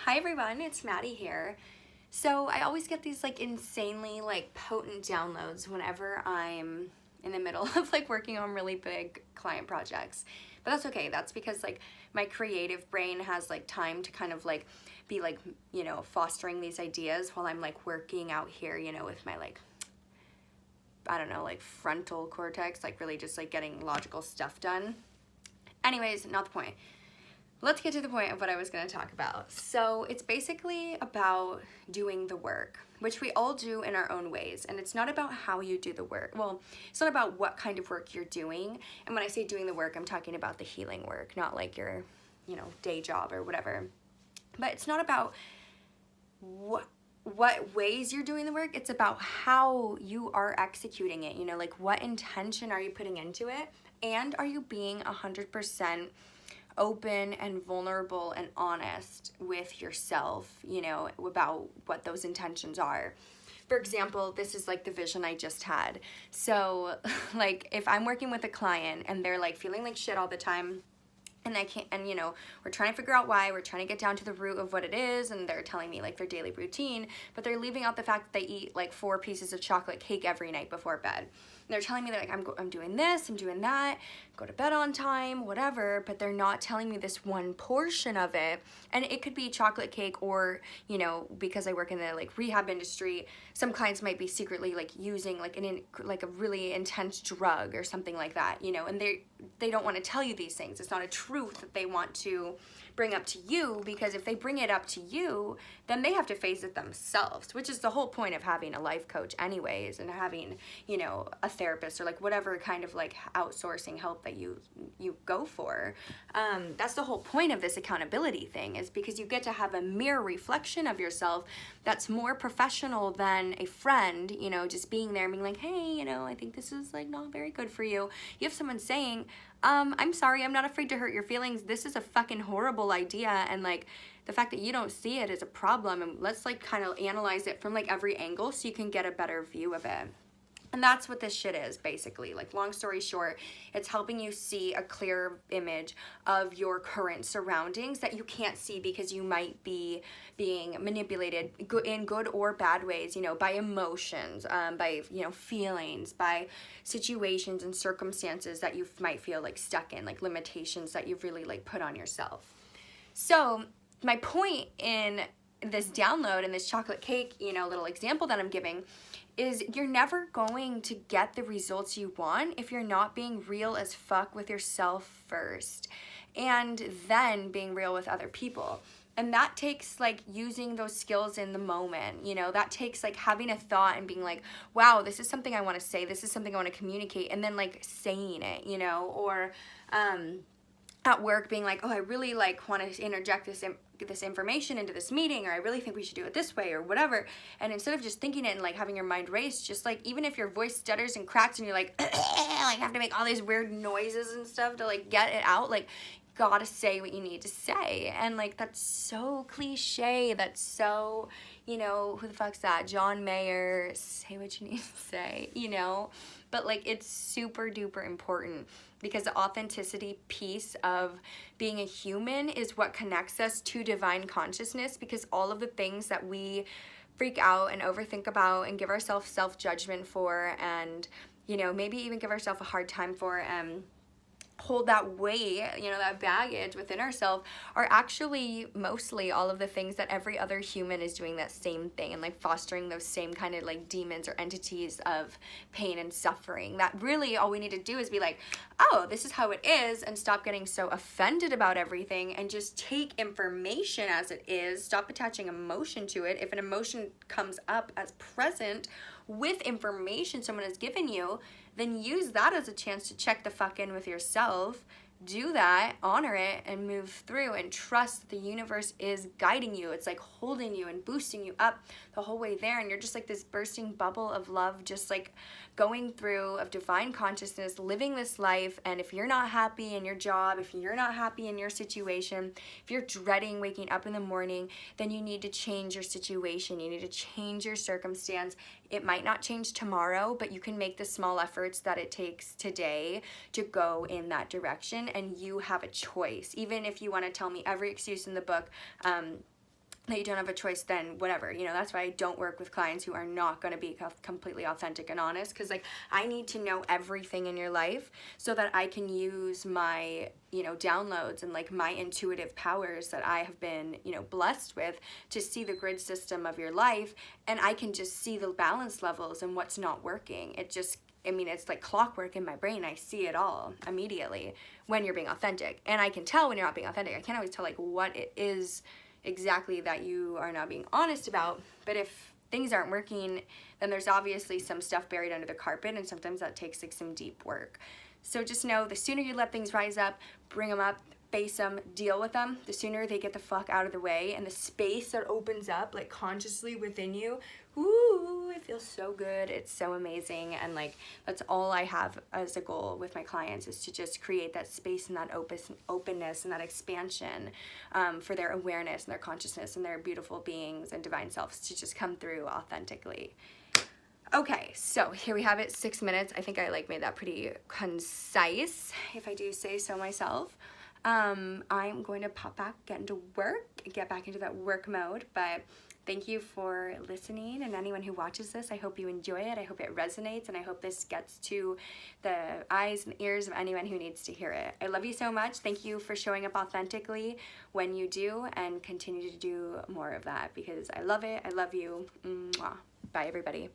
Hi everyone, it's Maddie here. So I always get these like insanely like potent downloads whenever I'm in the middle of like working on really big client projects. But that's okay. That's because like my creative brain has like time to kind of like be like, fostering these ideas while I'm like working out here, with my like I don't know, like frontal cortex, like really just like getting logical stuff done. Anyways, not the point. Let's get to the point of what I was going to talk about. So it's basically about doing the work, which we all do in our own ways. And it's not about how you do the work. Well, it's not about what kind of work you're doing. And when I say doing the work, I'm talking about the healing work, not like your, day job or whatever. But it's not about what ways you're doing the work. It's about how you are executing it. Like what intention are you putting into it? And are you being 100% open and vulnerable and honest with yourself, about what those intentions are. For example, this is like the vision I just had. So like if I'm working with a client and they're like feeling like shit all the time, and I can't, and we're trying to figure out why, we're trying to get down to the root of what it is, and they're telling me like their daily routine, but they're leaving out the fact that they eat like 4 pieces of chocolate cake every night before bed. And they're telling me that like I'm doing this, I'm doing that, go to bed on time, whatever, but they're not telling me this one portion of it. And it could be chocolate cake, or because I work in the like rehab industry, some clients might be secretly like using like a really intense drug or something like that, and they don't want to tell you these things. It's not a truth that they want to bring up to you, because if they bring it up to you, then they have to face it themselves, which is the whole point of having a life coach anyways, and having a therapist or like whatever kind of like outsourcing help that you go for. That's the whole point of this accountability thing, is because you get to have a mirror reflection of yourself that's more professional than a friend, just being there and being like, hey, I think this is like not very good for you. You have someone saying, I'm sorry, I'm not afraid to hurt your feelings. This is a fucking horrible idea. And like the fact that you don't see it is a problem. And let's like kind of analyze it from like every angle so you can get a better view of it. And that's what this shit is, basically. Like, long story short, it's helping you see a clear image of your current surroundings that you can't see because you might be being manipulated in good or bad ways, by emotions, by, feelings, by situations and circumstances that you might feel like stuck in, like limitations that you've really like put on yourself. So my point in this download and this chocolate cake, little example that I'm giving, is you're never going to get the results you want if you're not being real as fuck with yourself first, and then being real with other people. And that takes like using those skills in the moment, that takes like having a thought and being like, wow, this is something I want to say, this is something I want to communicate, and then like saying it, or at work being like, oh, I really like want to interject this information into this meeting, or I really think we should do it this way, or whatever. And instead of just thinking it and like having your mind race, just like, even if your voice stutters and cracks and you're like like have to make all these weird noises and stuff to like get it out, like gotta say what you need to say. And like that's so cliche, that's so, who the fuck's that, John Mayer, say what you need to say, but like it's super duper important, because the authenticity piece of being a human is what connects us to divine consciousness, because all of the things that we freak out and overthink about and give ourselves self-judgment for, and maybe even give ourselves a hard time for, hold that weight, that baggage within ourselves, are actually mostly all of the things that every other human is doing that same thing, and like fostering those same kind of like demons or entities of pain and suffering. That really all we need to do is be like, oh, this is how it is, and stop getting so offended about everything, and just take information as it is. Stop attaching emotion to it. If an emotion comes up as present with information someone has given you, then use that as a chance to check the fuck in with yourself. Do that, honor it, and move through, and trust that the universe is guiding you. It's like holding you and boosting you up the whole way there, and you're just like this bursting bubble of love, just like going through of divine consciousness, living this life. And if you're not happy in your job, if you're not happy in your situation, if you're dreading waking up in the morning, then you need to change your situation. You need to change your circumstance. It might not change tomorrow, but you can make the small efforts that it takes today to go in that direction, and you have a choice. Even if you want to tell me every excuse in the book, that you don't have a choice, then whatever, you know. That's why I don't work with clients who are not going to be completely authentic and honest, because like I need to know everything in your life so that I can use my, you know, downloads and like my intuitive powers that I have been, you know, blessed with to see the grid system of your life, and I can just see the balance levels and what's not working. It just, I mean, it's like clockwork in my brain. I see it all immediately when you're being authentic, and I can tell when you're not being authentic. I can't always tell like what it is exactly that you are not being honest about, but if things aren't working, then there's obviously some stuff buried under the carpet, and sometimes that takes like some deep work. So just know, the sooner you let things rise up, bring them up, face them, deal with them, the sooner they get the fuck out of the way, and the space that opens up like consciously within you, ooh, it feels so good. It's so amazing. And like that's all I have as a goal with my clients, is to just create that space and that openness and that expansion for their awareness and their consciousness and their beautiful beings and divine selves to just come through authentically. Okay, so here we have it, 6 minutes. I think I like made that pretty concise, if I do say so myself. I'm going to pop back, get into work, get back into that work mode, but thank you for listening, and anyone who watches this, I hope you enjoy it, I hope it resonates, and I hope this gets to the eyes and ears of anyone who needs to hear it. I love you so much. Thank you for showing up authentically when you do, and continue to do more of that, because I love it. I love you. Mwah. Bye, everybody.